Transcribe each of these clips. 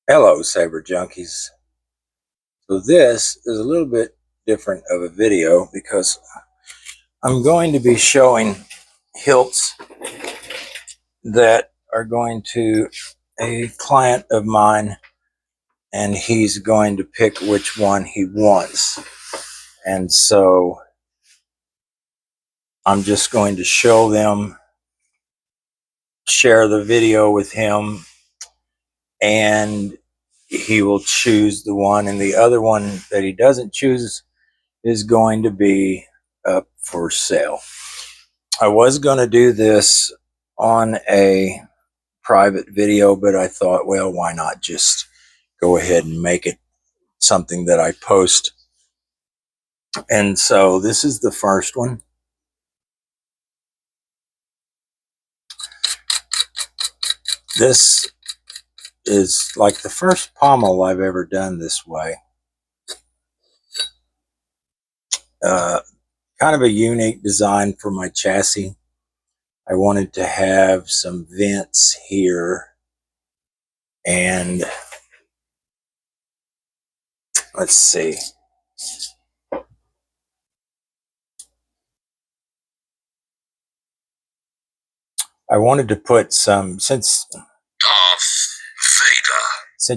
Hello, Saber Junkies. So this is a little bit different of a video because I'm going to be showing hilts that are going to a client of mine, and he's going to pick which one he wants. And so I'm just going to show them, share the video with him, and he will choose the one, and the other one that he doesn't choose is going to be up for sale. I was going to do this on a private video, but I thought, well, why not just go ahead and make it something that I post. And so this is the first one. This is like the first pommel I've ever done this way. Kind of a unique design for my chassis. I wanted to have some vents here, and let's see. I wanted to put some, since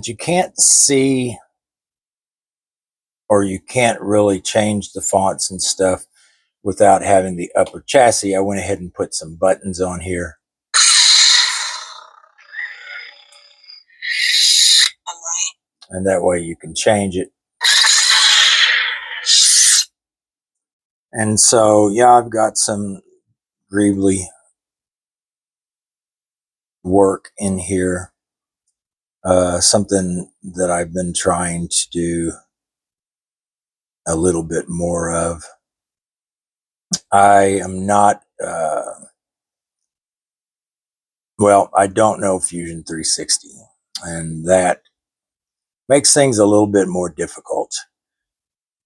you can't see or you can't really change the fonts and stuff without having the upper chassis, I went ahead and put some buttons on here. And that way you can change it. And so, yeah, I've got some greebly work in here. Something that I've been trying to do a little bit more of. I am not, well, I don't know Fusion 360, and that makes things a little bit more difficult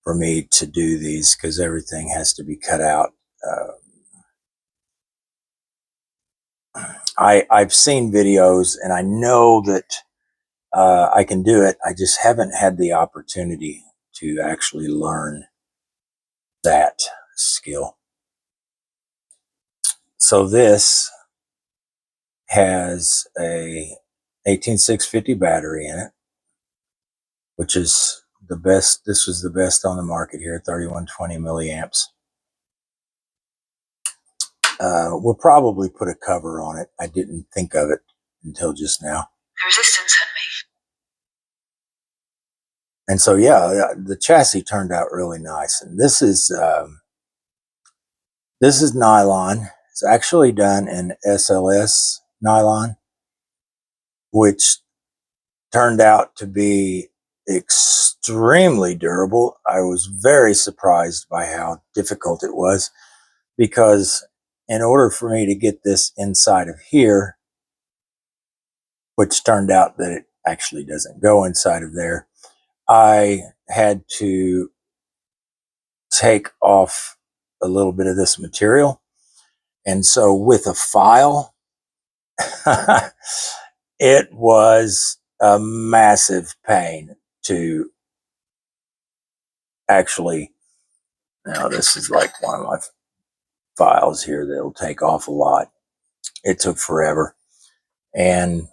for me to do these because everything has to be cut out. I've seen videos and I know that I can do it. I just haven't had the opportunity to actually learn that skill. So this has a 18650 battery in it, which is the best. This was the best on the market here, 3120 milliamps. We'll probably put a cover on it. I didn't think of it until just now. The resistance in me. And so, yeah, the chassis turned out really nice. And this is nylon. It's actually done in SLS nylon, which turned out to be extremely durable. I was very surprised by how difficult it was, because in order for me to get this inside of here, which turned out that it actually doesn't go inside of there, I had to take off a little bit of this material. And so with a file, it was a massive pain to actually, now this is like one of my files here that'll take off a lot. It took forever. And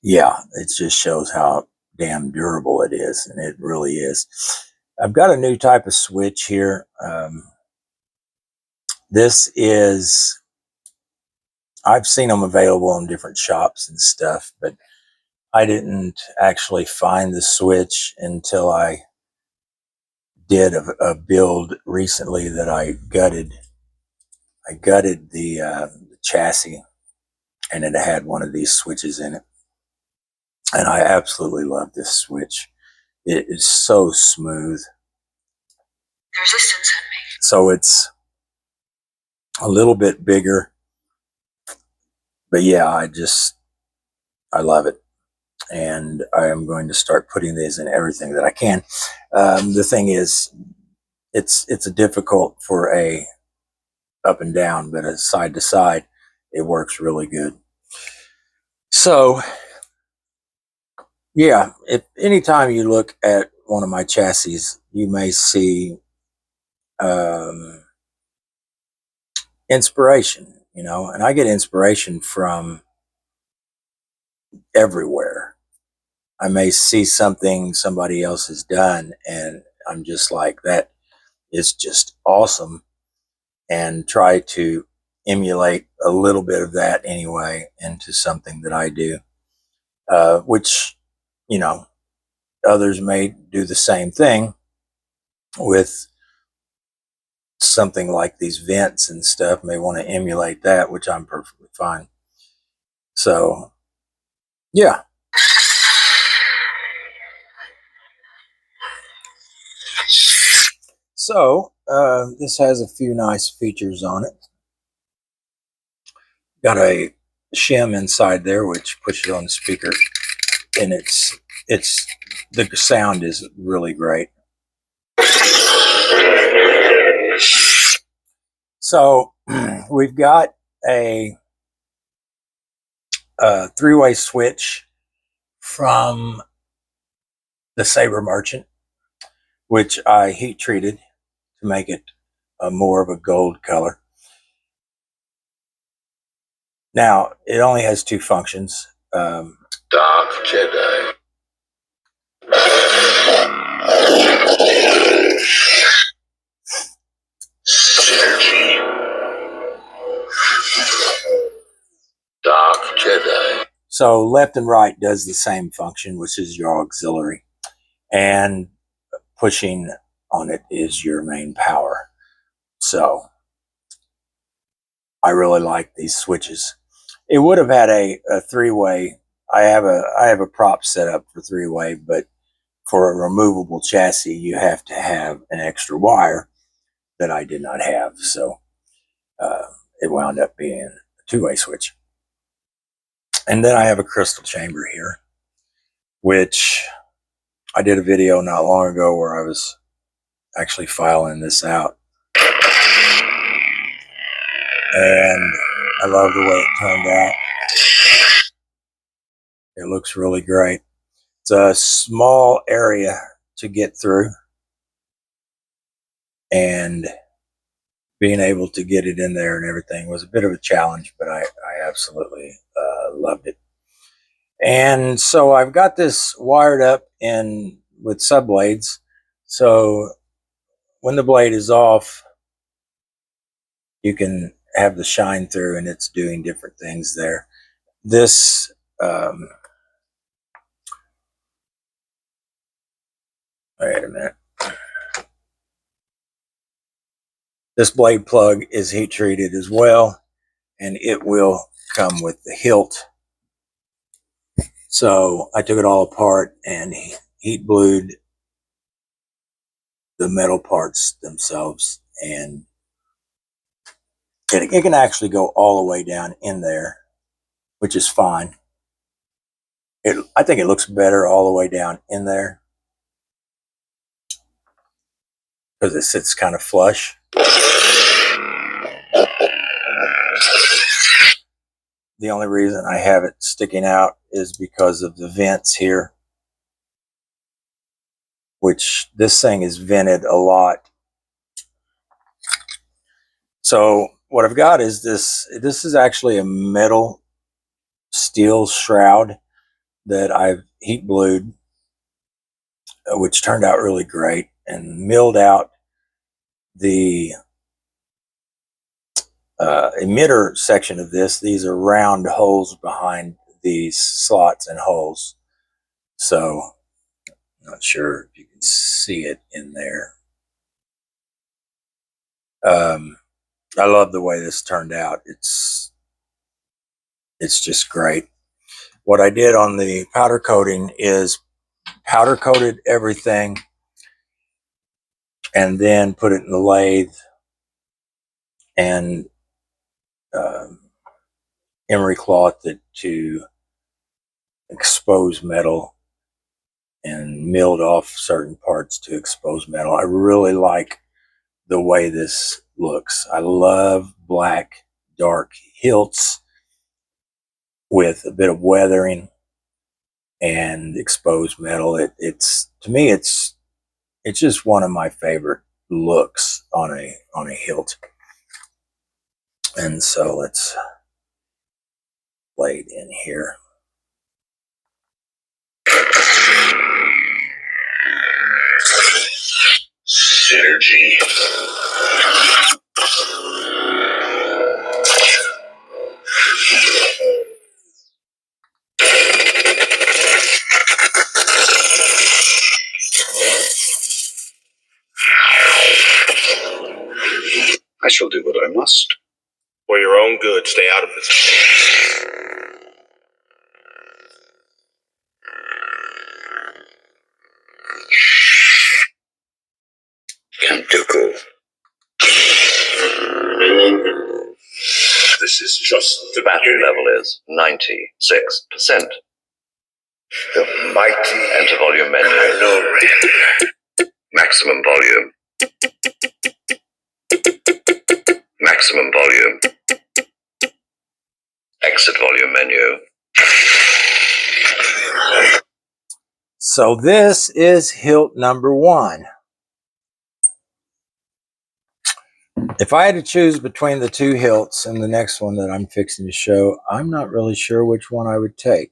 yeah, it just shows how damn durable it is. And it really is. I've got a new type of switch here. This is, I've seen them available in different shops and stuff, but I didn't actually find the switch until I did a build recently that I gutted. I gutted the chassis, and it had one of these switches in it. And I absolutely love this switch. It is so smooth. The resistance in me. So it's a little bit bigger, but yeah, I love it. And I am going to start putting these in everything that I can. The thing is, it's a difficult for a up and down, but a side to side, it works really good. So yeah, if anytime you look at one of my chassis, you may see um, inspiration, and I get inspiration from everywhere. I may see something somebody else has done, and I'm just like, that is just awesome, and try to emulate a little bit of that anyway into something that I do, which, you know, others may do the same thing with something like these vents and stuff, may want to emulate that, which I'm perfectly fine. So, yeah. So, this has a few nice features on it. Got a shim inside there, which puts it on the speaker, and it's the sound is really great. So, we've got a three-way switch from the Saber Merchant, which I heat treated to make it more of a gold color. Now, it only has two functions. Dark Jedi. Dark Jedi. So left and right does the same function, which is your auxiliary, and pushing on it is your main power. So I really like these switches. It would have had a three-way. I have a prop set up for three-way, but for a removable chassis, you have to have an extra wire that I did not have. So it wound up being a two-way switch. And then I have a crystal chamber here, which I did a video not long ago where I was actually filing this out. And I love the way it turned out. It looks really great. It's a small area to get through, and being able to get it in there and everything was a bit of a challenge, but I absolutely loved it. And so I've got this wired up in with subblades. So when the blade is off, you can have the shine through, and it's doing different things there. This wait a minute. This blade plug is heat treated as well, and it will come with the hilt. So I took it all apart and heat blued the metal parts themselves, and it can actually go all the way down in there, which is fine. I think it looks better all the way down in there because it sits kind of flush. The only reason I have it sticking out is because of the vents here, which this thing is vented a lot. So what I've got is this is actually a metal steel shroud that I've heat blued, which turned out really great, and milled out the emitter section of this. These are round holes behind these slots and holes. So I'm not sure if you can see it in there. I love the way this turned out. It's just great. What I did on the powder coating is powder coated everything and then put it in the lathe and emery cloth it to expose metal and milled off certain parts to expose metal. I really like the way this looks. I love black, dark hilts with a bit of weathering, and exposed metal. It's to me, it's just one of my favorite looks on a hilt. And so let's play it in here. Synergy. I shall do what I must. For your own good, stay out of this. Count Dooku. This is just the battery level is 96%. The mighty enter volume menu. Kylo Ren. Maximum volume. Maximum volume. Exit volume menu. So this is hilt number 1. If I had to choose between the 2 hilts and the next one that I'm fixing to show, I'm not really sure which one I would take.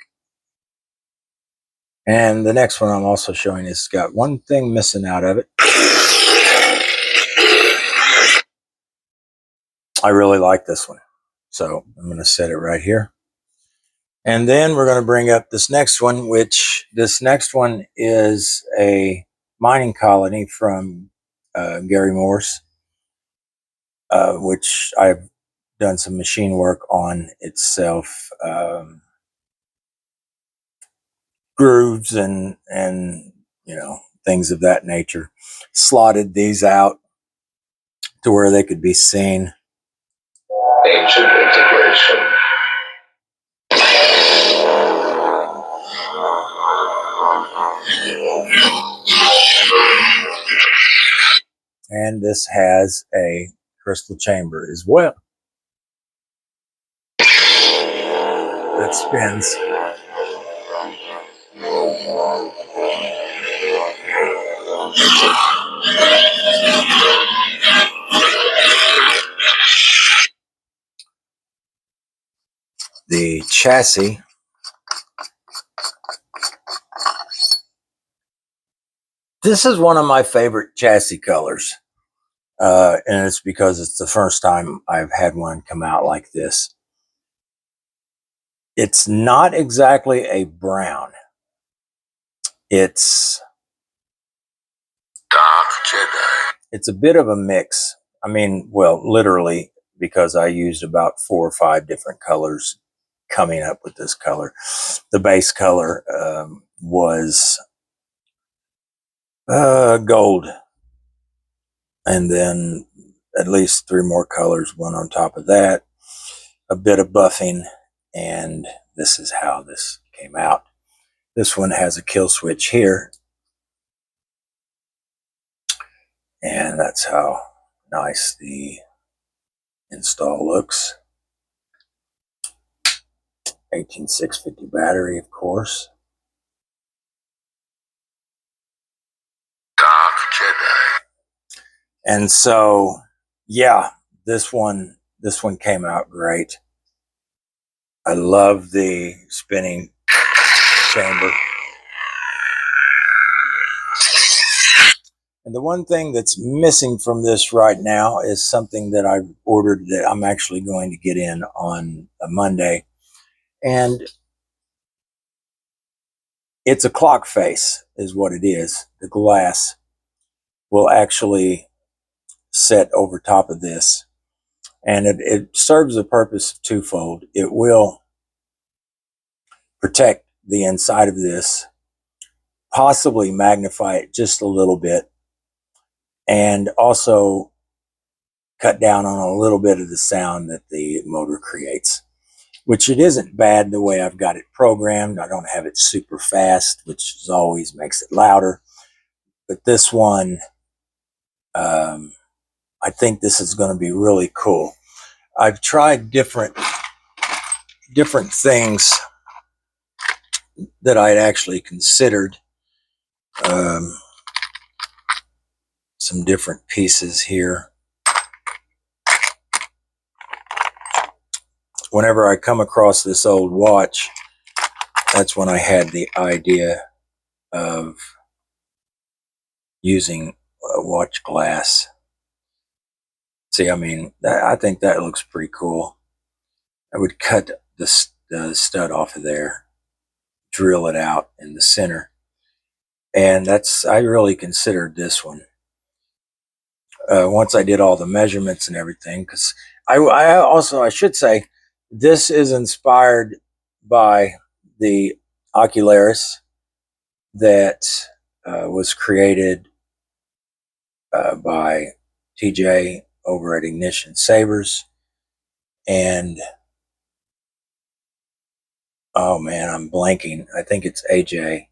And the next one I'm also showing has got one thing missing out of it. I really like this one. So I'm going to set it right here. And then we're going to bring up this next one, which this next one is a mining colony from Gary Morse, which I've done some machine work on itself, grooves and you know, things of that nature. Slotted these out to where they could be seen. Ancient integration. And this has a crystal chamber as well that spins. The chassis this is one of my favorite chassis colors, and it's because it's the first time I've had one come out like this. It's not exactly a brown. It's Dark Jedi. It's a bit of a mix. I mean, well, literally, because I used about 4 or 5 different colors coming up with this color. The base color was gold, and then at least 3 more colors went on top of that, a bit of buffing, and this is how this came out. This one has a kill switch here, and that's how nice the install looks. 18650 battery, of course. Dark Jedi. And so, yeah, this one came out great. I love the spinning chamber. And the one thing that's missing from this right now is something that I've ordered that I'm actually going to get in on a Monday. And it's a clock face is what it is. The glass will actually set over top of this. And it serves the purpose of twofold. It will protect the inside of this, possibly magnify it just a little bit, and also cut down on a little bit of the sound that the motor creates, which it isn't bad the way I've got it programmed. I don't have it super fast, which always makes it louder. But this one, I think this is going to be really cool. I've tried different things that I'd actually considered some different pieces here. Whenever I come across this old watch, that's when I had the idea of using a watch glass. See, I mean, I think that looks pretty cool. I would cut the stud off of there, drill it out in the center. And I really considered this one. Once I did all the measurements and everything, because I should say, this is inspired by the Ocularis that was created by TJ over at Ignition Sabers. And oh man, I'm blanking. I think it's AJ,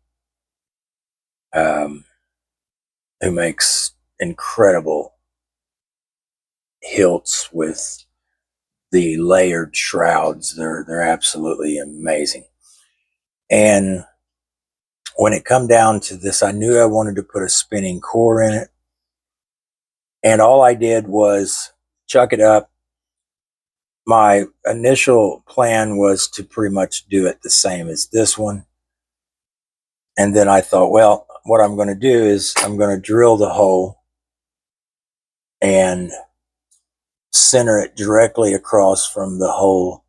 who makes incredible hilts with the layered shrouds. They're absolutely amazing. And when it come down to this, I knew I wanted to put a spinning core in it. And all I did was chuck it up. My initial plan was to pretty much do it the same as this one. And then I thought, well, what I'm going to do is I'm going to drill the hole and center it directly across from the hole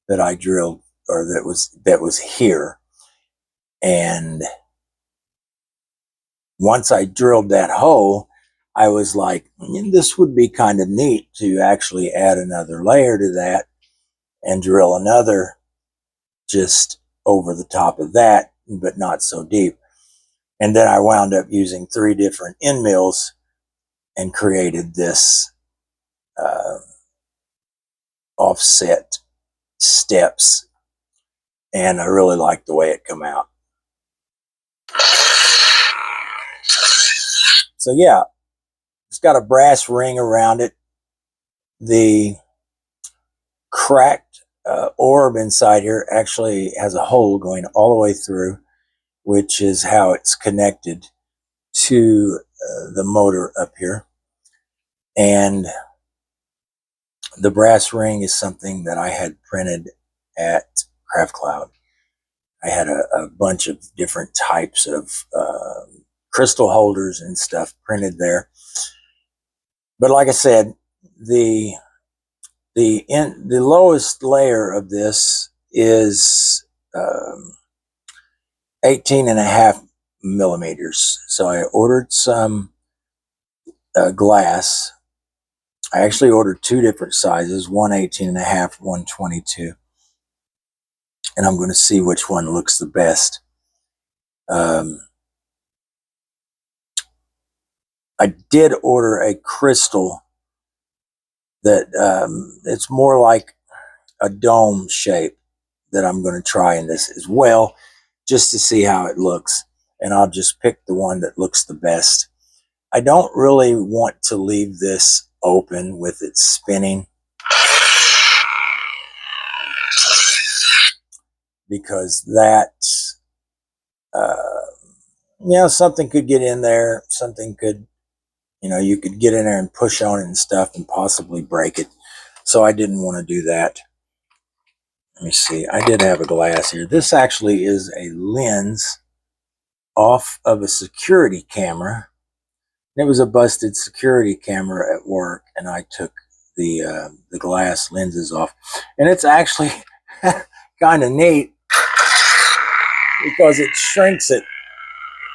that I drilled, or that was here. And once I drilled that hole, I was like, this would be kind of neat to actually add another layer to that and drill another just over the top of that, but not so deep. And then I wound up using 3 different end mills and created this offset steps. And I really like the way it come out. So yeah, it's got a brass ring around it. The cracked orb inside here actually has a hole going all the way through, which is how it's connected to the motor up here. And the brass ring is something that I had printed at Craft Cloud. I had a bunch of different types of crystal holders and stuff printed there. But like I said, the lowest layer of this is 18.5 millimeters. So I ordered some glass. I actually ordered 2 different sizes, one 18.5, one 22. And I'm going to see which one looks the best. I did order a crystal that it's more like a dome shape that I'm going to try in this as well, just to see how it looks. And I'll just pick the one that looks the best. I don't really want to leave this open with it spinning, because that, something could get in there. Something could, you could get in there and push on it and stuff and possibly break it. So I didn't want to do that. Let me see. I did have a glass here. This actually is a lens off of a security camera. It was a busted security camera at work, and I took the glass lenses off. And it's actually kind of neat because it shrinks it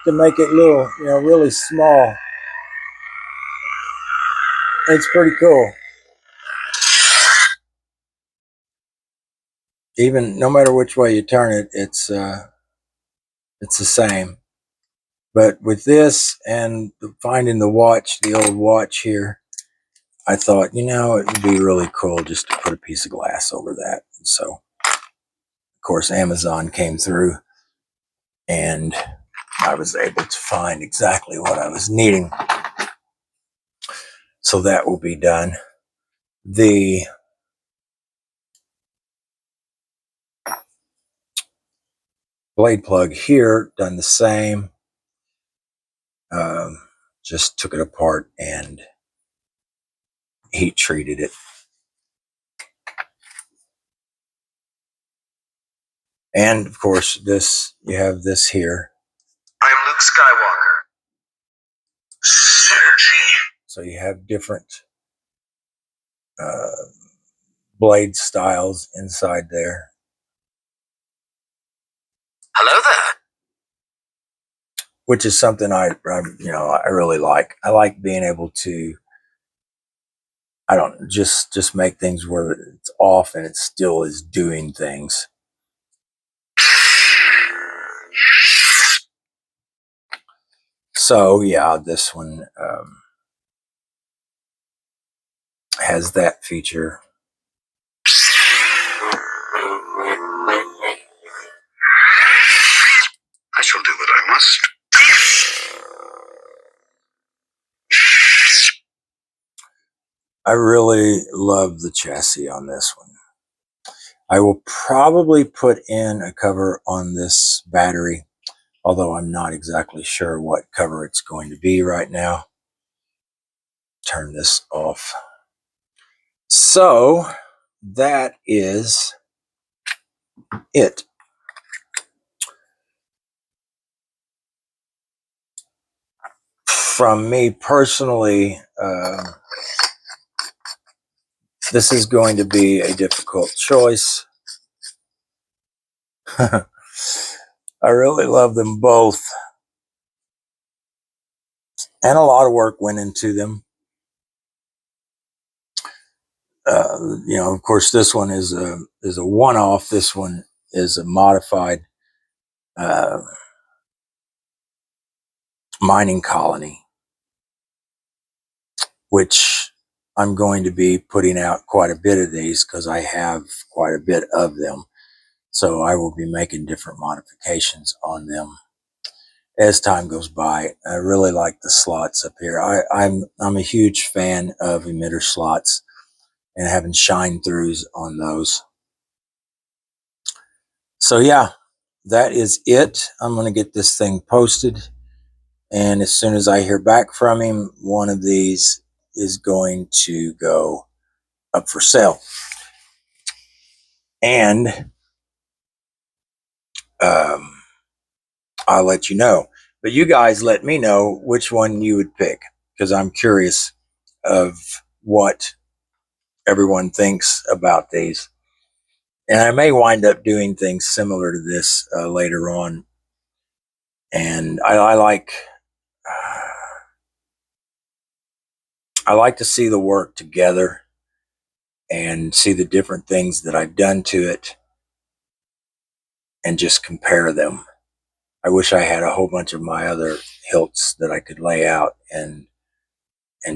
to make it little, really small. It's pretty cool. Even no matter which way you turn it, it's the same. But with this and finding the watch, the old watch here, I thought, it would be really cool just to put a piece of glass over that. So, of course, Amazon came through and I was able to find exactly what I was needing. So that will be done. The blade plug here, done the same. Just took it apart and heat treated it. And of course, this, you have this here. I am Luke Skywalker. Synergy. So you have different blade styles inside there. Hello there. Which is something I really like. I like being able to, I don't just make things where it's off and it still is doing things. So yeah, this one has that feature. I shall do what I must. I really love the chassis on this one. I will probably put in a cover on this battery, although I'm not exactly sure what cover it's going to be right now. Turn this off. So that is it. From me personally, this is going to be a difficult choice. I really love them both. And a lot of work went into them. Of course, this one is a one-off. This one is a modified mining colony, which I'm going to be putting out quite a bit of these because I have quite a bit of them. So I will be making different modifications on them as time goes by. I really like the slots up here. I'm a huge fan of emitter slots and having shine throughs on those. So yeah, that is it. I'm going to get this thing posted. And as soon as I hear back from him, one of these is going to go up for sale. And I'll let you know. But you guys let me know which one you would pick, because I'm curious of what everyone thinks about these. And I may wind up doing things similar to this later on. And I like to see the work together and see the different things that I've done to it and just compare them. I wish I had a whole bunch of my other hilts that I could lay out and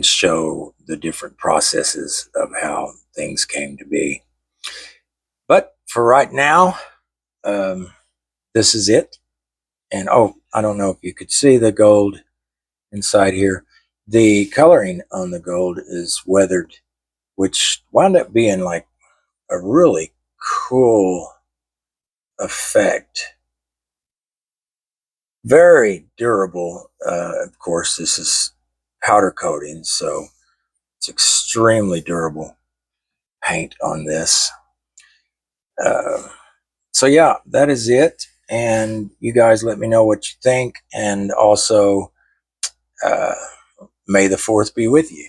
show the different processes of how things came to be. But for right now, this is it. And oh, I don't know if you could see the gold inside here. The coloring on the gold is weathered, which wound up being like a really cool effect. Very durable. Of course, this is powder coating, so it's extremely durable paint on this. So yeah, that is it. And you guys let me know what you think. And also, may the 4th be with you.